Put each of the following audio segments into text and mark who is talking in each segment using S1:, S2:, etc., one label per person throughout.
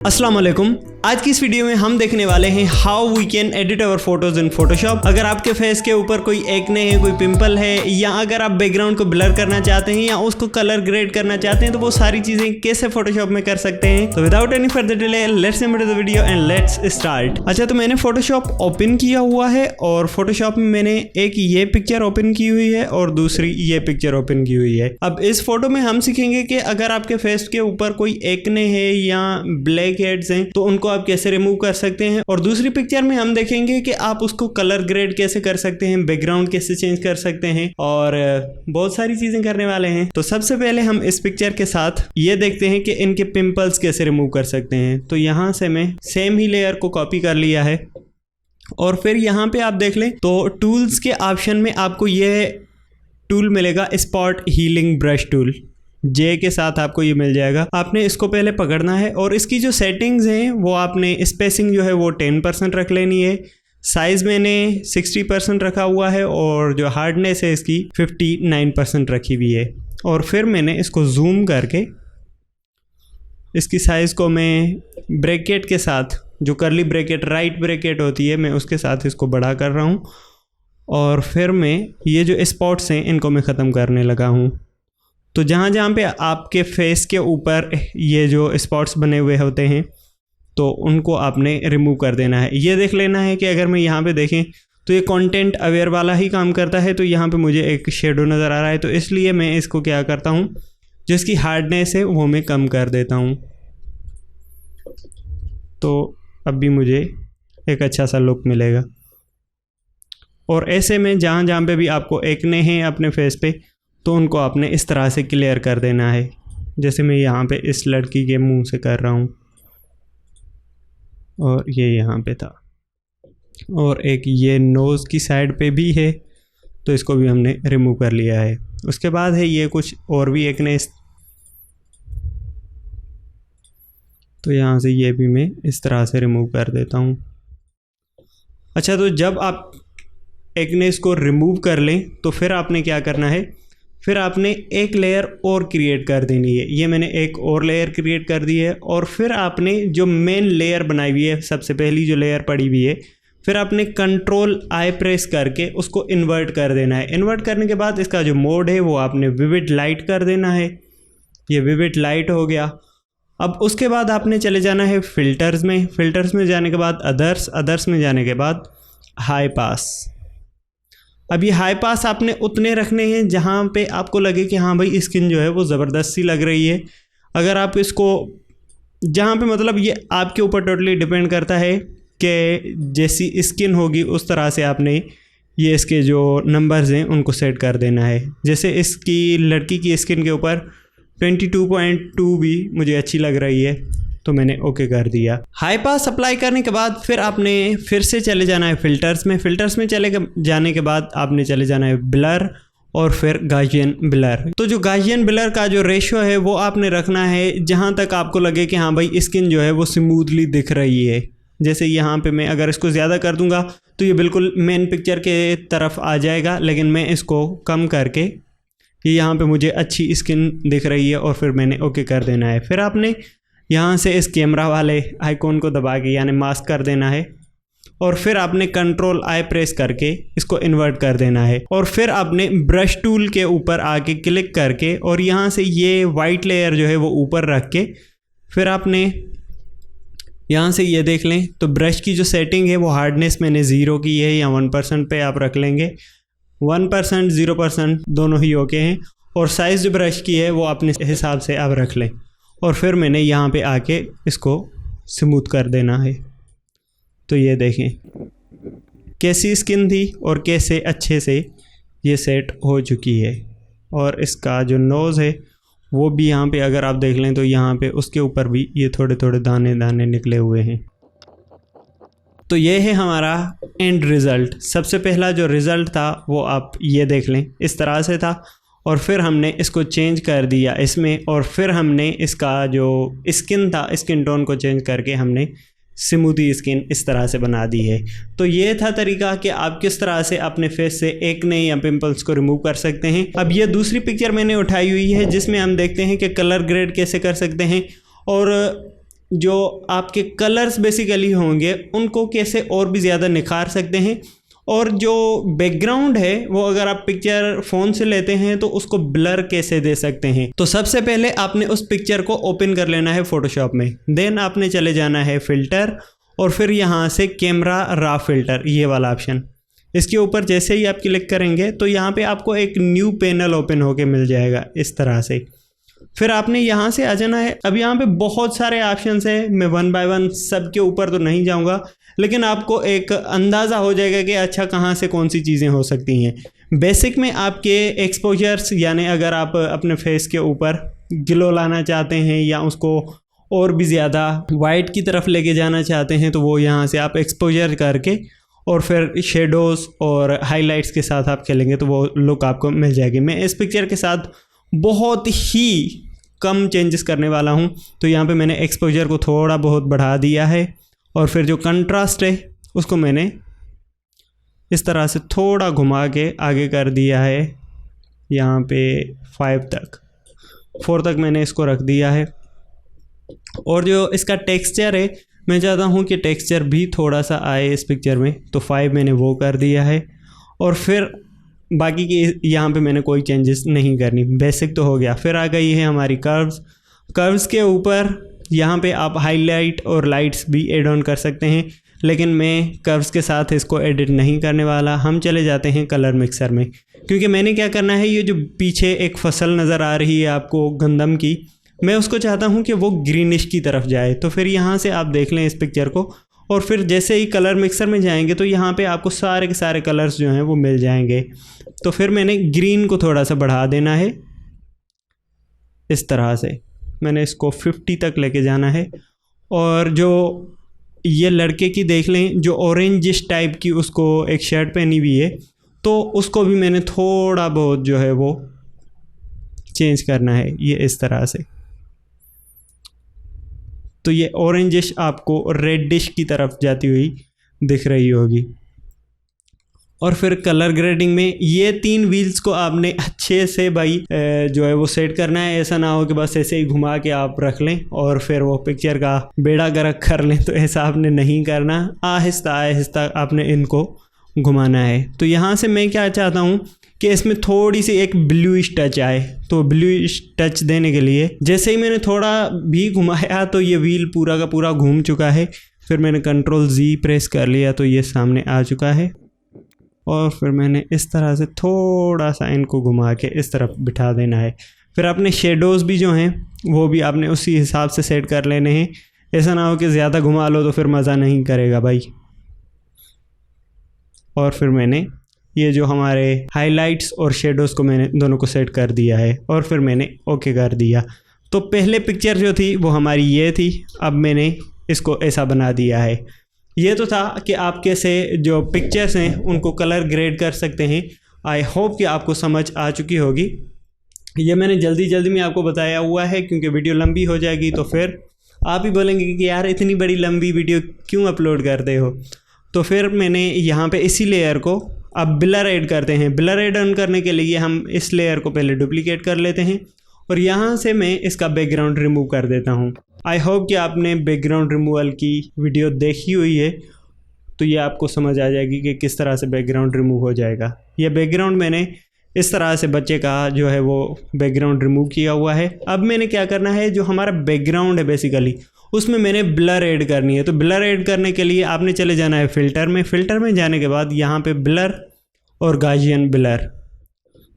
S1: अस्सलाम वालेकुम। आज की इस वीडियो में हम देखने वाले हैं how we can edit our photos in Photoshop. अगर आपके फेस के ऊपर कोई एक्ने है, कोई पिंपल है, या अगर आप बैकग्राउंड को ब्लर करना चाहते हैं या उसको कलर ग्रेड करना चाहते हैं तो वो सारी चीजें कैसे फोटोशॉप में कर सकते हैं। तो without any further delay let's jump into the video and let's start. अच्छा, तो मैंने फोटोशॉप ओपन किया हुआ है और फोटोशॉप में मैंने एक ये पिक्चर ओपन की हुई है और दूसरी ये पिक्चर ओपन की हुई है। अब इस फोटो में हम सीखेंगे कि अगर आपके फेस के ऊपर कोई एक्ने है या ब्लैक हेड्स हैं तो उनको आप कैसे रिमूव कर सकते हैं, और दूसरी पिक्चर में हम देखेंगे कि आप उसको कलर ग्रेड कैसे कर सकते हैं, बैकग्राउंड कैसे चेंज कर सकते हैं, और बहुत सारी चीजें करने वाले हैं। तो सबसे पहले हम इस पिक्चर के साथ ये देखते हैं कि इनके पिंपल्स कैसे रिमूव कर सकते हैं। तो यहाँ से मैं सेम ही लेयर को कॉपी कर लिया है और फिर यहाँ पे आप देख लें तो टूल्स के ऑप्शन में आपको ये टूल मिलेगा, स्पॉट हीलिंग ब्रश टूल। जे के साथ आपको ये मिल जाएगा। आपने इसको पहले पकड़ना है और इसकी जो सेटिंग्स हैं वो आपने स्पेसिंग जो है वो 10% रख लेनी है। साइज़ मैंने 60% रखा हुआ है और जो हार्डनेस है इसकी 59% रखी हुई है। और फिर मैंने इसको जूम करके इसकी साइज़ को मैं ब्रैकेट के साथ, जो करली ब्रैकेट राइट ब्रैकेट होती है, मैं उसके साथ इसको बड़ा कर रहा हूँ। और फिर मैं ये जो स्पॉट्स हैं इनको मैं ख़त्म करने लगा हूँ। तो जहाँ जहाँ पे आपके फेस के ऊपर ये जो स्पॉट्स बने हुए होते हैं तो उनको आपने रिमूव कर देना है। ये देख लेना है कि अगर मैं यहाँ पे देखें तो ये कंटेंट अवेयर वाला ही काम करता है। तो यहाँ पे मुझे एक शेडो नज़र आ रहा है, तो इसलिए मैं इसको क्या करता हूँ, जिसकी हार्डनेस है वो मैं कम कर देता हूँ। तो अब भी मुझे एक अच्छा सा लुक मिलेगा। और ऐसे में जहाँ जहाँ पे भी आपको एक्ने हैं अपने फेस पे तो उनको आपने इस तरह से क्लियर कर देना है, जैसे मैं यहाँ पे इस लड़की के मुंह से कर रहा हूँ और ये यहाँ पे था, और एक ये नोज़ की साइड पे भी है तो इसको भी हमने रिमूव कर लिया है। उसके बाद है ये कुछ और भी एक्ने, तो यहाँ से ये भी मैं इस तरह से रिमूव कर देता हूँ। अच्छा, तो जब आप एक्नेस को रिमूव कर लें तो फिर आपने क्या करना है, फिर आपने एक लेयर और क्रिएट कर देनी है। ये मैंने एक और लेयर क्रिएट कर दी है। और फिर आपने जो मेन लेयर बनाई हुई है, सबसे पहली जो लेयर पड़ी हुई है, फिर आपने कंट्रोल आई प्रेस करके उसको इन्वर्ट कर देना है। इन्वर्ट करने के बाद इसका जो मोड है वो आपने विविड लाइट कर देना है। ये विविड लाइट हो गया। अब उसके बाद आपने चले जाना है फ़िल्टर्स में। फ़िल्टर्स में जाने के बाद अदर्स में जाने के बाद हाई पास। अब ये हाई पास आपने उतने रखने हैं जहाँ पे आपको लगे कि हाँ भाई स्किन जो है वो ज़बरदस्त सी लग रही है। अगर आप इसको जहाँ पे, मतलब ये आपके ऊपर टोटली डिपेंड करता है कि जैसी स्किन होगी उस तरह से आपने ये इसके जो नंबर्स हैं उनको सेट कर देना है। जैसे इसकी लड़की की स्किन के ऊपर 22.2 भी मुझे अच्छी लग रही है तो मैंने ओके कर दिया। हाई पास अप्लाई करने के बाद फिर आपने फिर से चले जाना है फ़िल्टर्स में। फ़िल्टर्स में चले जाने के बाद आपने चले जाना है ब्लर और फिर गाउसियन ब्लर। तो जो गाउसियन ब्लर का जो रेशियो है वो आपने रखना है जहाँ तक आपको लगे कि हाँ भाई स्किन जो है वो स्मूथली दिख रही है। जैसे यहाँ पे मैं अगर इसको ज़्यादा कर दूँगा तो ये बिल्कुल मेन पिक्चर के तरफ आ जाएगा, लेकिन मैं इसको कम करके ये यहाँ पे मुझे अच्छी स्किन दिख रही है और फिर मैंने ओके कर देना है। फिर आपने यहाँ से इस कैमरा वाले आइकॉन को दबा के यानी मास्क कर देना है और फिर आपने कंट्रोल आई प्रेस करके इसको इन्वर्ट कर देना है। और फिर आपने ब्रश टूल के ऊपर आके क्लिक करके और यहाँ से ये वाइट लेयर जो है वो ऊपर रख के फिर आपने यहाँ से ये देख लें तो ब्रश की जो सेटिंग है वो हार्डनेस मैंने 0 की है या 1% पे आप रख लेंगे। 1% 0% दोनों ही ओके हैं। और साइज़ जो ब्रश की है वो अपने हिसाब से आप रख लें। और फिर मैंने यहाँ पे आके इसको स्मूथ कर देना है। तो ये देखें कैसी स्किन थी और कैसे अच्छे से ये सेट हो चुकी है। और इसका जो नोज़ है वो भी यहाँ पे अगर आप देख लें तो यहाँ पे उसके ऊपर भी ये थोड़े थोड़े दाने दाने निकले हुए हैं। तो ये है हमारा एंड रिज़ल्ट। सबसे पहला जो रिज़ल्ट था वो आप ये देख लें इस तरह से था, और फिर हमने इसको चेंज कर दिया इसमें, और फिर हमने इसका जो स्किन था स्किन टोन को चेंज करके हमने स्मूथी स्किन इस तरह से बना दी है। तो ये था तरीका कि आप किस तरह से अपने फेस से एक्ने या पिंपल्स को रिमूव कर सकते हैं। अब ये दूसरी पिक्चर मैंने उठाई हुई है जिसमें हम देखते हैं कि कलर ग्रेड कैसे कर सकते हैं, और जो आपके कलर्स बेसिकली होंगे उनको कैसे और भी ज़्यादा निखार सकते हैं। और जो बैकग्राउंड है वो अगर आप पिक्चर फ़ोन से लेते हैं तो उसको ब्लर कैसे दे सकते हैं। तो सबसे पहले आपने उस पिक्चर को ओपन कर लेना है फ़ोटोशॉप में, देन आपने चले जाना है फ़िल्टर और फिर यहाँ से कैमरा रॉ फ़िल्टर, ये वाला ऑप्शन, इसके ऊपर जैसे ही आप क्लिक करेंगे तो यहाँ पे आपको एक न्यू पैनल ओपन होके मिल जाएगा इस तरह से। फिर आपने यहाँ से आ जाना है। अब यहाँ पे बहुत सारे ऑप्शंस हैं, मैं वन बाय वन सब के ऊपर तो नहीं जाऊँगा, लेकिन आपको एक अंदाज़ा हो जाएगा कि अच्छा कहाँ से कौन सी चीज़ें हो सकती हैं। बेसिक में आपके एक्सपोजर्स, यानी अगर आप अपने फेस के ऊपर ग्लो लाना चाहते हैं या उसको और भी ज़्यादा वाइट की तरफ लेके जाना चाहते हैं तो वो यहाँ से आप एक्सपोजर करके और फिर शेडोज़ और हाइलाइट्स के साथ आप खेलेंगे तो वो लुक आपको मिल जाएगी। मैं इस पिक्चर के साथ बहुत ही कम चेंजेस करने वाला हूँ, तो यहाँ पे मैंने एक्सपोजर को थोड़ा बहुत बढ़ा दिया है और फिर जो कंट्रास्ट है उसको मैंने इस तरह से थोड़ा घुमा के आगे कर दिया है, यहाँ पे 4 तक मैंने इसको रख दिया है। और जो इसका टेक्सचर है, मैं चाहता हूँ कि टेक्सचर भी थोड़ा सा आए इस पिक्चर में, तो 5 मैंने वो कर दिया है। और फिर बाकी की यहाँ पे मैंने कोई चेंजेस नहीं करनी, बेसिक तो हो गया। फिर आ गई है हमारी कर्व्स के ऊपर यहाँ पे आप हाईलाइट और लाइट्स भी एड ऑन कर सकते हैं, लेकिन मैं कर्व्स के साथ इसको एडिट नहीं करने वाला। हम चले जाते हैं कलर मिक्सर में, क्योंकि मैंने क्या करना है, ये जो पीछे एक फसल नज़र आ रही है आपको गंदम की, मैं उसको चाहता हूँ कि वो ग्रीनिश की तरफ जाए। तो फिर यहाँ से आप देख लें इस पिक्चर को, और फिर जैसे ही कलर मिक्सर में जाएंगे तो यहाँ पे आपको सारे के सारे कलर्स जो हैं वो मिल जाएंगे। तो फिर मैंने ग्रीन को थोड़ा सा बढ़ा देना है, इस तरह से मैंने इसको 50 तक लेके जाना है। और जो ये लड़के की देख लें, जो ऑरेंजिश टाइप की उसको एक शर्ट पहनी हुई है, तो उसको भी मैंने थोड़ा बहुत जो है वो चेंज करना है, ये इस तरह से। तो ये ऑरेंजिश आपको रेडिश की तरफ जाती हुई दिख रही होगी। और फिर कलर ग्रेडिंग में ये 3 व्हील्स को आपने अच्छे से भाई जो है वो सेट करना है। ऐसा ना हो कि बस ऐसे ही घुमा के आप रख लें और फिर वो पिक्चर का बेड़ा गर्क कर लें, तो ऐसा आपने नहीं करना। आहिस्ता आहिस्ता आपने इनको घुमाना है। तो यहाँ से मैं क्या चाहता हूँ कि इसमें थोड़ी सी एक ब्लूइश टच आए, तो ब्लूइश टच देने के लिए जैसे ही मैंने थोड़ा भी घुमाया तो ये व्हील पूरा का पूरा घूम चुका है। फिर मैंने Ctrl+Z प्रेस कर लिया तो ये सामने आ चुका है। और फिर मैंने इस तरह से थोड़ा सा इनको घुमा के इस तरफ बिठा देना है। फिर अपने शेडोज़ भी जो हैं वो भी आपने उसी हिसाब से सेट कर लेने हैं। ऐसा ना हो कि ज़्यादा घुमा लो तो फिर मज़ा नहीं करेगा भाई। और फिर मैंने ये जो हमारे हाइलाइट्स और शेडोज़ को मैंने दोनों को सेट कर दिया है और फिर मैंने ओके कर दिया। तो पहले पिक्चर जो थी वो हमारी ये थी, अब मैंने इसको ऐसा बना दिया है। ये तो था कि आप कैसे जो पिक्चर्स हैं उनको कलर ग्रेड कर सकते हैं। आई होप कि आपको समझ आ चुकी होगी। ये मैंने जल्दी में आपको बताया हुआ है क्योंकि वीडियो लंबी हो जाएगी तो फिर आप ही बोलेंगे कि यार इतनी बड़ी लंबी वीडियो क्यों अपलोड करते हो। तो फिर मैंने यहाँ पे इसी लेयर को अब ब्लर ऐड करते हैं। ब्लर ऐड ऑन करने के लिए हम इस लेयर को पहले डुप्लीकेट कर लेते हैं और यहाँ से मैं इसका बैकग्राउंड रिमूव कर देता हूँ। आई होप कि आपने बैकग्राउंड रिमूवल की वीडियो देखी हुई है, तो ये आपको समझ आ जाएगी कि किस तरह से बैकग्राउंड रिमूव हो जाएगा। ये बैकग्राउंड मैंने इस तरह से बच्चे का जो है वो बैकग्राउंड रिमूव किया हुआ है। अब मैंने क्या करना है, जो हमारा बैकग्राउंड है बेसिकली उसमें मैंने ब्लर ऐड करनी है। तो ब्लर ऐड करने के लिए आपने चले जाना है फ़िल्टर में। फ़िल्टर में जाने के बाद यहाँ पे ब्लर और गॉसियन ब्लर,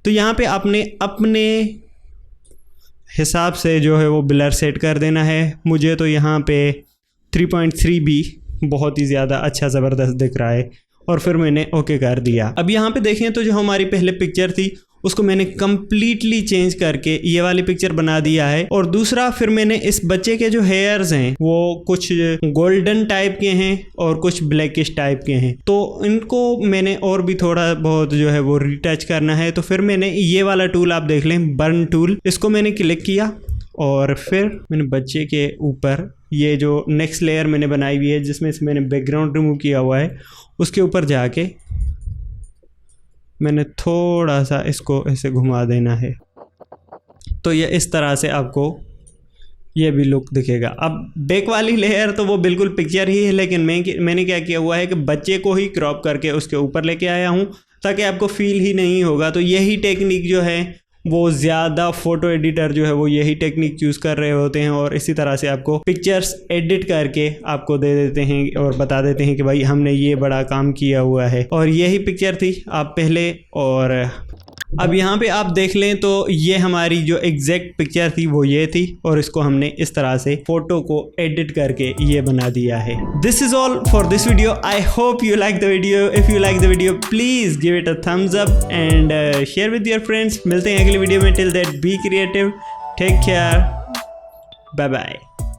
S1: तो यहाँ पे आपने अपने हिसाब से जो है वो ब्लर सेट कर देना है। मुझे तो यहाँ पे 3.3 भी बहुत ही ज़्यादा अच्छा ज़बरदस्त दिख रहा है और फिर मैंने ओके कर दिया। अब यहाँ पे देखें तो जो हमारी पहले पिक्चर थी उसको मैंने कम्प्लीटली चेंज करके ये वाली पिक्चर बना दिया है। और दूसरा फिर मैंने इस बच्चे के जो हेयर्स हैं वो कुछ गोल्डन टाइप के हैं और कुछ ब्लैकिश टाइप के हैं, तो इनको मैंने और भी थोड़ा बहुत जो है वो रिटच करना है। तो फिर मैंने ये वाला टूल आप देख लें, बर्न टूल, इसको मैंने क्लिक किया और फिर मैंने बच्चे के ऊपर ये जो नेक्स्ट लेयर मैंने बनाई हुई है जिसमें से मैंने बैकग्राउंड रिमूव किया हुआ है उसके ऊपर जाके मैंने थोड़ा सा इसको ऐसे घुमा देना है। तो ये इस तरह से आपको ये भी लुक दिखेगा। अब बैक वाली लेयर तो वो बिल्कुल पिक्चर ही है, लेकिन मैंने क्या किया हुआ है कि बच्चे को ही क्रॉप करके उसके ऊपर लेके आया हूँ ताकि आपको फील ही नहीं होगा। तो यही टेक्निक जो है वो ज़्यादा फ़ोटो एडिटर जो है वो यही टेक्निक चूज़ कर रहे होते हैं और इसी तरह से आपको पिक्चर्स एडिट करके आपको दे देते हैं और बता देते हैं कि भाई हमने ये बड़ा काम किया हुआ है। और यही पिक्चर थी आप पहले, और अब यहाँ पे आप देख लें तो ये हमारी जो एग्जैक्ट पिक्चर थी वो ये थी और इसको हमने इस तरह से फोटो को एडिट करके ये बना दिया है। This is all for this video. I hope you like the video. If you like the video please give it a thumbs up and share with your friends. मिलते हैं अगली वीडियो में। Till that be creative, take care, bye bye.